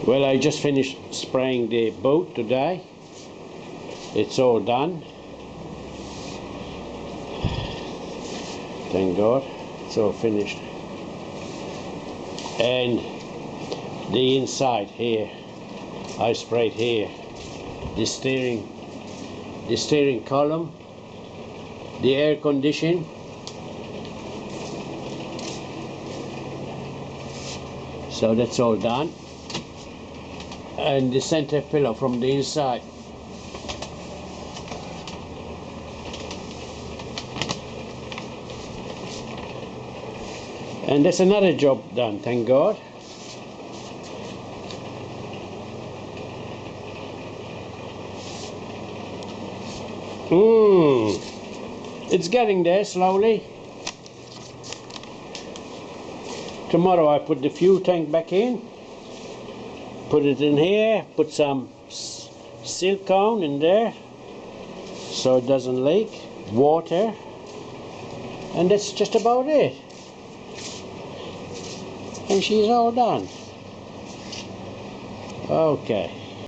Well, I just finished spraying the boat today. It's all done. Thank God, it's all finished. And the inside here, I sprayed here. The steering column, the air condition. So that's all done. And the center pillar from the inside. And there's another job done, thank God. It's getting there slowly. Tomorrow I put the fuel tank back in. Put it in here, put some silicone in there so it doesn't leak, water, and that's just about it. And she's all done. Okay.